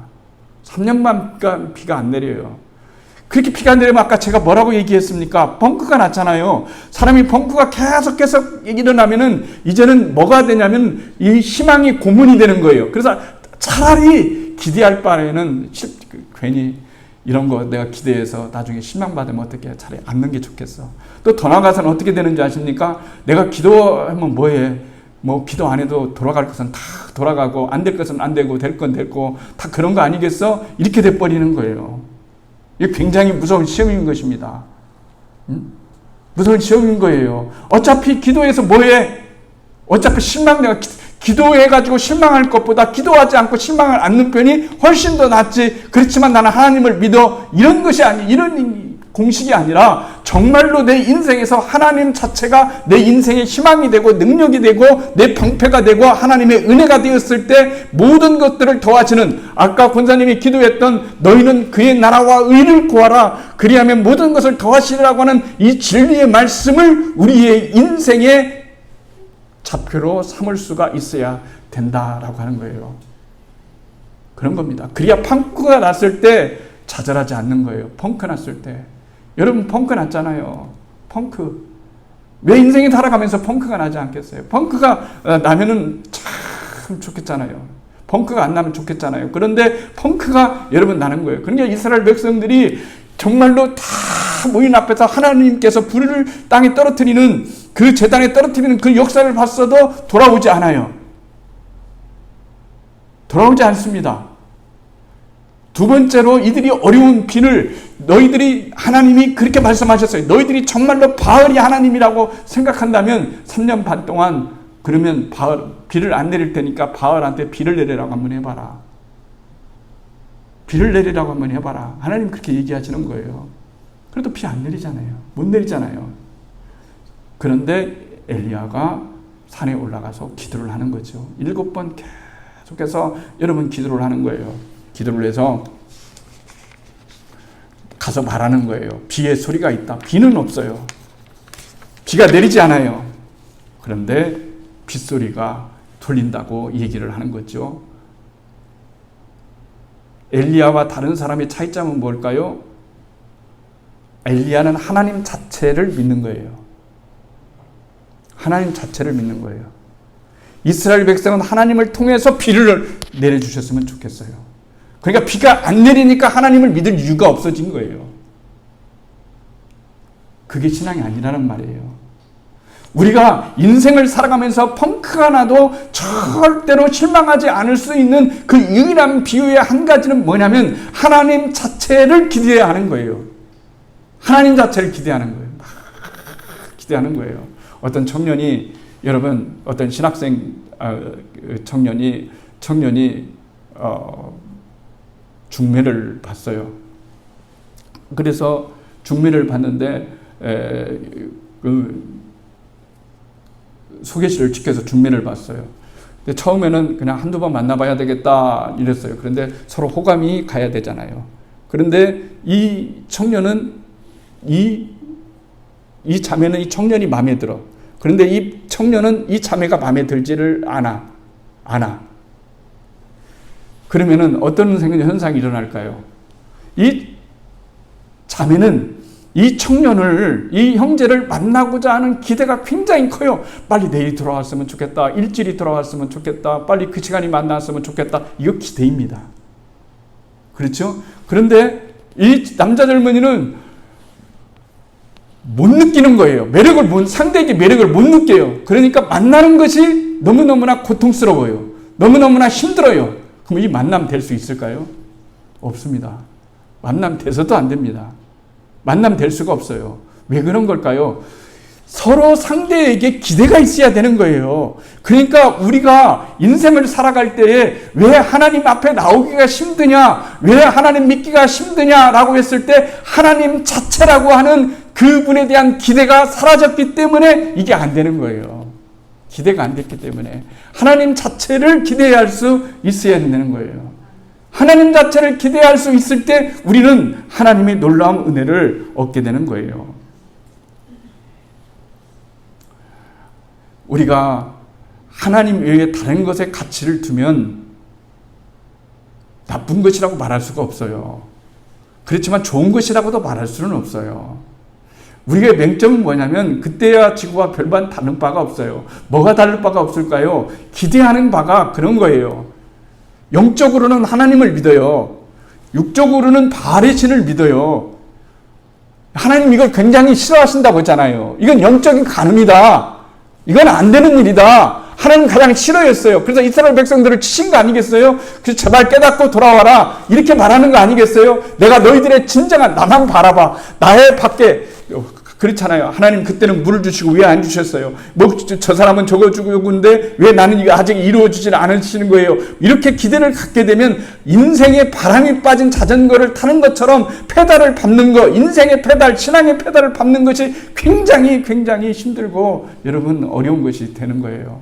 Speaker 1: 3년만 비가 안 내려요. 그렇게 비가 내리면 아까 제가 뭐라고 얘기했습니까? 벙크가 났잖아요. 사람이 벙크가 계속 일어나면은 이제는 뭐가 되냐면 이 희망이 고문이 되는 거예요. 그래서 차라리 기대할 바에는 괜히 이런 거 내가 기대해서 나중에 실망받으면 어떻게 차라리 않는 게 좋겠어. 또 더 나아가서는 어떻게 되는지 아십니까? 내가 기도하면 뭐해? 뭐 기도 안 해도 돌아갈 것은 다 돌아가고 안 될 것은 안 되고 될 건 됐고 다 그런 거 아니겠어? 이렇게 돼버리는 거예요. 이게 굉장히 무서운 시험인 것입니다. 무서운 시험인 거예요. 어차피 기도해서 뭐해? 어차피 내가 기도해가지고 실망할 것보다 기도하지 않고 실망을 않는 편이 훨씬 더 낫지. 그렇지만 나는 하나님을 믿어. 이런 것이 이런 공식이 아니라 정말로 내 인생에서 하나님 자체가 내 인생의 희망이 되고 능력이 되고 내 방패가 되고 하나님의 은혜가 되었을 때 모든 것들을 도와주는 아까 권사님이 기도했던 너희는 그의 나라와 의를 구하라 그리하면 모든 것을 더하시리라고 하는 이 진리의 말씀을 우리의 인생의 좌표로 삼을 수가 있어야 된다라고 하는 거예요. 그런 겁니다. 그래야 펑크가 났을 때 좌절하지 않는 거예요. 펑크 났을 때. 여러분 펑크 났잖아요. 펑크. 왜 인생이 살아가면서 펑크가 나지 않겠어요? 펑크가 나면은 참 좋겠잖아요. 펑크가 안 나면 좋겠잖아요. 그런데 펑크가 여러분 나는 거예요. 그러니까 이스라엘 백성들이 정말로 다 모인 앞에서 하나님께서 불을 땅에 떨어뜨리는 그 제단에 떨어뜨리는 그 역사를 봤어도 돌아오지 않아요. 돌아오지 않습니다. 두 번째로 이들이 어려운 비를 너희들이 하나님이 그렇게 말씀하셨어요. 너희들이 정말로 바알이 하나님이라고 생각한다면 3년 반 동안 그러면 비를 안 내릴 테니까 바알한테 비를 내리라고 한번 해봐라. 비를 내리라고 한번 해봐라. 하나님 그렇게 얘기하시는 거예요. 그래도 비 안 내리잖아요. 못 내리잖아요. 그런데 엘리야가 산에 올라가서 기도를 하는 거죠. 7번 계속해서 여러분 기도를 하는 거예요. 기도를 해서 가서 말하는 거예요. 비의 소리가 있다. 비는 없어요. 비가 내리지 않아요. 그런데 빗소리가 들린다고 얘기를 하는 거죠. 엘리야와 다른 사람의 차이점은 뭘까요? 엘리야는 하나님 자체를 믿는 거예요. 하나님 자체를 믿는 거예요. 이스라엘 백성은 하나님을 통해서 비를 내려주셨으면 좋겠어요. 그러니까 비가 안 내리니까 하나님을 믿을 이유가 없어진 거예요. 그게 신앙이 아니라는 말이에요. 우리가 인생을 살아가면서 펑크가 나도 절대로 실망하지 않을 수 있는 그 유일한 비유의 한 가지는 뭐냐면 하나님 자체를 기대해야 하는 거예요. 하나님 자체를 기대하는 거예요. 막 기대하는 거예요. 어떤 청년이 여러분 어떤 신학생 청년이 중매를 봤어요. 그래서 중매를 봤는데 소개시를 지켜서 중매를 봤어요. 근데 처음에는 그냥 한두 번 만나봐야 되겠다 이랬어요. 그런데 서로 호감이 가야 되잖아요. 그런데 이 청년은 이 자매는 이 청년이 마음에 들어. 그런데 이 청년은 이 자매가 마음에 들지를 않아. 그러면은 어떤 현상이 일어날까요? 이 자매는 이 청년을, 이 형제를 만나고자 하는 기대가 굉장히 커요. 빨리 내일 돌아왔으면 좋겠다. 일찍이 돌아왔으면 좋겠다. 빨리 그 시간이 만났으면 좋겠다. 이거 기대입니다. 그렇죠? 그런데 이 남자 젊은이는 못 느끼는 거예요. 상대에게 매력을 못 느껴요. 그러니까 만나는 것이 너무너무나 고통스러워요. 너무너무나 힘들어요. 그럼 이 만남 될 수 있을까요? 없습니다. 만남 돼서도 안 됩니다. 만남 될 수가 없어요. 왜 그런 걸까요? 서로 상대에게 기대가 있어야 되는 거예요. 그러니까 우리가 인생을 살아갈 때에 왜 하나님 앞에 나오기가 힘드냐, 왜 하나님 믿기가 힘드냐라고 했을 때 하나님 자체라고 하는 그분에 대한 기대가 사라졌기 때문에 이게 안 되는 거예요. 기대가 안 됐기 때문에 하나님 자체를 기대할 수 있어야 되는 거예요. 하나님 자체를 기대할 수 있을 때 우리는 하나님의 놀라운 은혜를 얻게 되는 거예요. 우리가 하나님 외에 다른 것에 가치를 두면 나쁜 것이라고 말할 수가 없어요. 그렇지만 좋은 것이라고도 말할 수는 없어요. 우리의 맹점은 뭐냐면 그때야 지구와 별반 다른 바가 없어요. 뭐가 다를 바가 없을까요? 기대하는 바가 그런 거예요. 영적으로는 하나님을 믿어요. 육적으로는 바알의 신을 믿어요. 하나님 이걸 굉장히 싫어하신다고 했잖아요. 이건 영적인 간음이다. 이건 안 되는 일이다. 하나님 가장 싫어했어요. 그래서 이스라엘 백성들을 치신 거 아니겠어요? 그래서 제발 깨닫고 돌아와라. 이렇게 말하는 거 아니겠어요? 내가 너희들의 진정한 나만 바라봐. 나의 밖에 그렇잖아요. 하나님 그때는 물을 주시고 왜 안 주셨어요? 저 사람은 저거 주고 요구인데 왜 나는 이거 아직 이루어지지 않으시는 거예요? 이렇게 기대를 갖게 되면 인생에 바람이 빠진 자전거를 타는 것처럼 페달을 밟는 거, 인생의 페달, 신앙의 페달을 밟는 것이 굉장히 힘들고 여러분 어려운 것이 되는 거예요.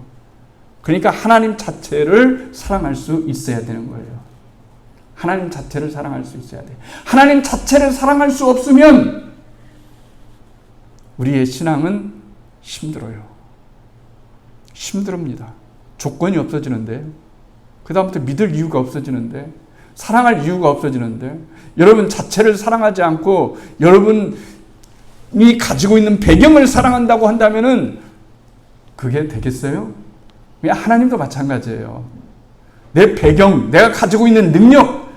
Speaker 1: 그러니까 하나님 자체를 사랑할 수 있어야 되는 거예요. 하나님 자체를 사랑할 수 있어야 돼요. 하나님 자체를 사랑할 수 없으면 우리의 신앙은 힘들어요. 힘듭니다. 조건이 없어지는데, 그 다음부터 믿을 이유가 없어지는데, 사랑할 이유가 없어지는데, 여러분 자체를 사랑하지 않고 여러분이 가지고 있는 배경을 사랑한다고 한다면은 그게 되겠어요? 하나님도 마찬가지예요. 내 배경, 내가 가지고 있는 능력,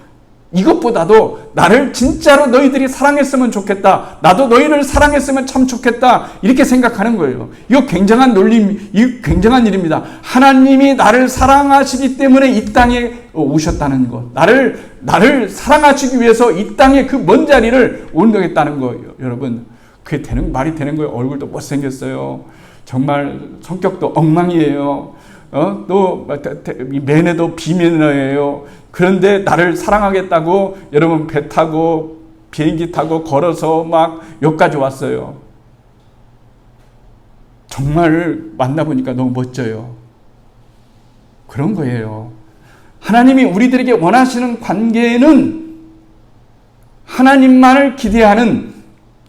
Speaker 1: 이것보다도 나를 진짜로 너희들이 사랑했으면 좋겠다. 나도 너희를 사랑했으면 참 좋겠다. 이렇게 생각하는 거예요. 이거 굉장한 놀림, 이 굉장한 일입니다. 하나님이 나를 사랑하시기 때문에 이 땅에 오셨다는 것. 나를 사랑하시기 위해서 이 땅에 그 먼 자리를 운동했다는 거예요. 여러분, 그게 말이 되는 거예요. 얼굴도 못생겼어요. 정말 성격도 엉망이에요. 또 매너도 비매너예요. 그런데 나를 사랑하겠다고 여러분 배 타고 비행기 타고 걸어서 막 여기까지 왔어요. 정말 만나보니까 너무 멋져요. 그런 거예요. 하나님이 우리들에게 원하시는 관계는 하나님만을 기대하는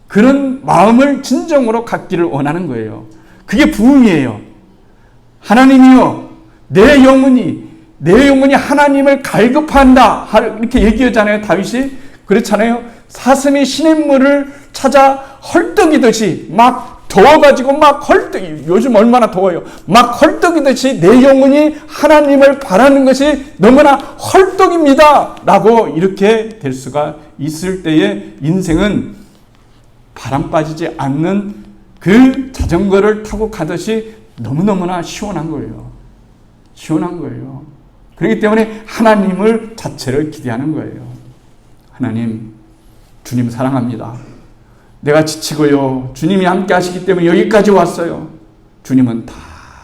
Speaker 1: 그런 마음을 진정으로 갖기를 원하는 거예요. 그게 부흥이에요. 하나님이요, 내 영혼이 하나님을 갈급한다. 이렇게 얘기하잖아요, 다윗이. 그렇잖아요. 사슴이 시냇물을 찾아 헐떡이듯이 막 더워가지고 요즘 얼마나 더워요. 막 헐떡이듯이 내 영혼이 하나님을 바라는 것이 너무나 헐떡입니다. 라고 이렇게 될 수가 있을 때에 인생은 바람 빠지지 않는 그 자전거를 타고 가듯이 너무너무나 시원한 거예요. 시원한 거예요. 그렇기 때문에 하나님을 자체를 기대하는 거예요. 하나님, 주님 사랑합니다. 내가 지치고요. 주님이 함께 하시기 때문에 여기까지 왔어요. 주님은 다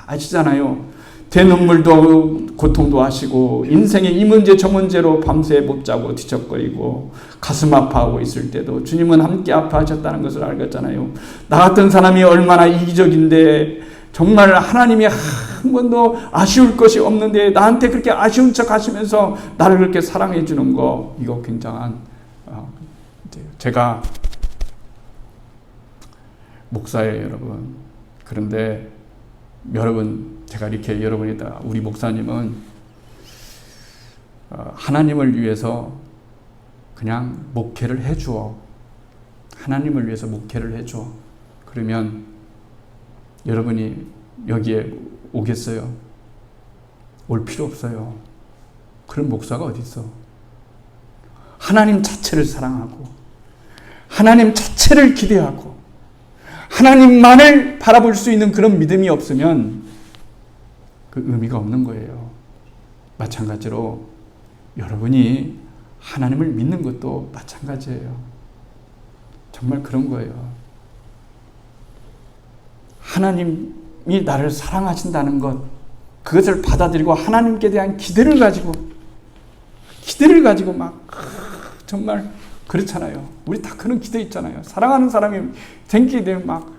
Speaker 1: 아시잖아요. 대눈물도 고통도 하시고 인생의 이 문제 저 문제로 밤새 못 자고 뒤척거리고 가슴 아파하고 있을 때도 주님은 함께 아파하셨다는 것을 알겠잖아요. 나 같은 사람이 얼마나 이기적인데 정말 하나님이 한 번도 아쉬울 것이 없는데 나한테 그렇게 아쉬운 척 하시면서 나를 그렇게 사랑해 주는 거, 이거 굉장한 제가 목사예요, 여러분. 그런데 여러분, 제가 이렇게 여러분이다. 우리 목사님은 하나님을 위해서 그냥 목회를 해주어. 하나님을 위해서 목회를 해줘. 그러면 여러분이 여기에 오겠어요? 올 필요 없어요. 그런 목사가 어디 있어? 하나님 자체를 사랑하고 하나님 자체를 기대하고 하나님만을 바라볼 수 있는 그런 믿음이 없으면 그 의미가 없는 거예요. 마찬가지로 여러분이 하나님을 믿는 것도 마찬가지예요. 정말 그런 거예요. 하나님이 나를 사랑하신다는 것, 그것을 받아들이고 하나님께 대한 기대를 가지고 막 정말 그렇잖아요. 우리 다 그런 기대 있잖아요. 사랑하는 사람이 생기게 되면 막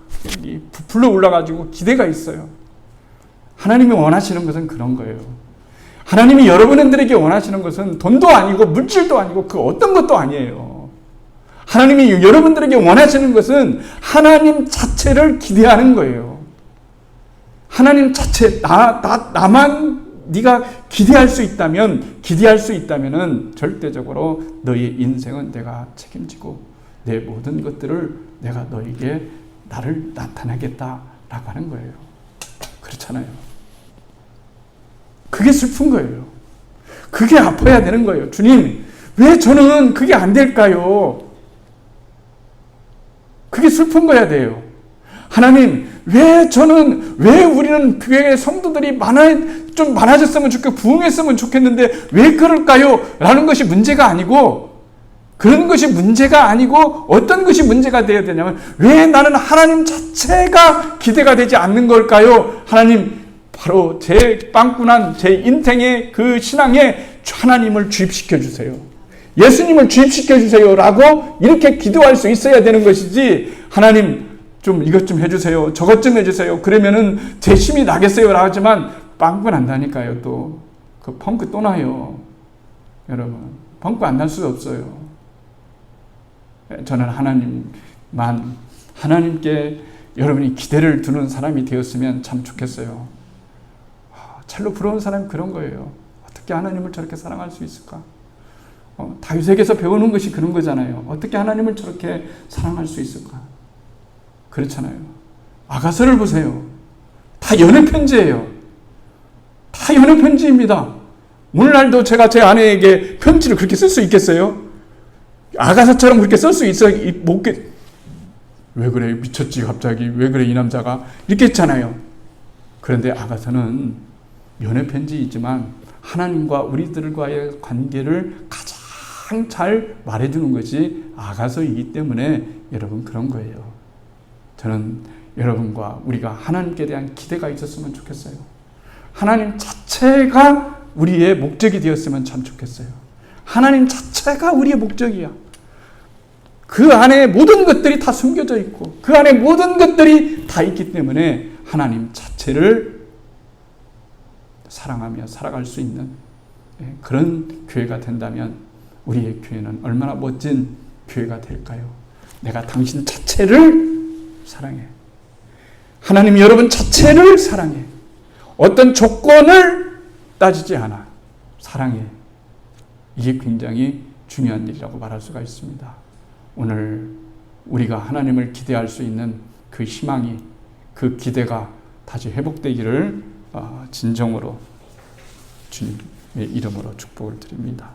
Speaker 1: 부풀러 올라가지고 기대가 있어요. 하나님이 원하시는 것은 그런 거예요. 하나님이 여러분들에게 원하시는 것은 돈도 아니고 물질도 아니고 그 어떤 것도 아니에요. 하나님이 여러분들에게 원하시는 것은 하나님 자체를 기대하는 거예요. 하나님 자체, 나만 네가 기대할 수 있다면은 절대적으로 너의 인생은 내가 책임지고 내 모든 것들을 내가 너에게 나를 나타내겠다라고 하는 거예요. 그렇잖아요. 그게 슬픈 거예요. 그게 아파야 되는 거예요. 주님, 왜 저는 그게 안 될까요? 그게 슬픈 거야 돼요. 하나님, 왜 우리는 교회 성도들이 좀 많아졌으면 좋겠고 부흥했으면 좋겠는데 왜 그럴까요? 라는 것이 문제가 아니고, 그런 것이 문제가 아니고 어떤 것이 문제가 되어야 되냐면, 왜 나는 하나님 자체가 기대가 되지 않는 걸까요? 하나님, 바로 제 빵꾸난 제 인생의 그 신앙에 하나님을 주입시켜 주세요. 예수님을 주입시켜 주세요. 라고 이렇게 기도할 수 있어야 되는 것이지, 하나님 좀 이것 좀 해주세요. 저것 좀 해주세요. 그러면은 제 힘이 나겠어요. 라고 하지만 빵꾸 난다니까요. 또 그 펑크 또 나요. 여러분, 펑크 안 날 수 없어요. 저는 하나님께 여러분이 기대를 두는 사람이 되었으면 참 좋겠어요. 찰로 부러운 사람이 그런 거예요. 어떻게 하나님을 저렇게 사랑할 수 있을까? 다윗에게서 배우는 것이 그런 거잖아요. 어떻게 하나님을 저렇게 사랑할 수 있을까? 그렇잖아요. 아가서를 보세요. 다 연애 편지예요. 다 연애 편지입니다. 오늘날도 제가 제 아내에게 편지를 그렇게 쓸 수 있겠어요? 아가사처럼 그렇게 쓸 수 있어? 왜 그래? 미쳤지 갑자기. 왜 그래 이 남자가? 이렇게 했잖아요. 그런데 아가사는 연애 편지이지만 하나님과 우리들과의 관계를 가장 잘 말해주는 것이 아가서이기 때문에 여러분 그런 거예요. 저는 여러분과 우리가 하나님께 대한 기대가 있었으면 좋겠어요. 하나님 자체가 우리의 목적이 되었으면 참 좋겠어요. 하나님 자체가 우리의 목적이야. 그 안에 모든 것들이 다 숨겨져 있고 그 안에 모든 것들이 다 있기 때문에 하나님 자체를 사랑하며 살아갈 수 있는 그런 교회가 된다면 우리의 교회는 얼마나 멋진 교회가 될까요? 내가 당신 자체를 사랑해. 하나님 여러분 자체를 사랑해. 어떤 조건을 따지지 않아. 사랑해. 이게 굉장히 중요한 일이라고 말할 수가 있습니다. 오늘 우리가 하나님을 기대할 수 있는 그 희망이, 그 기대가 다시 회복되기를 진정으로 주님의 이름으로 축복을 드립니다.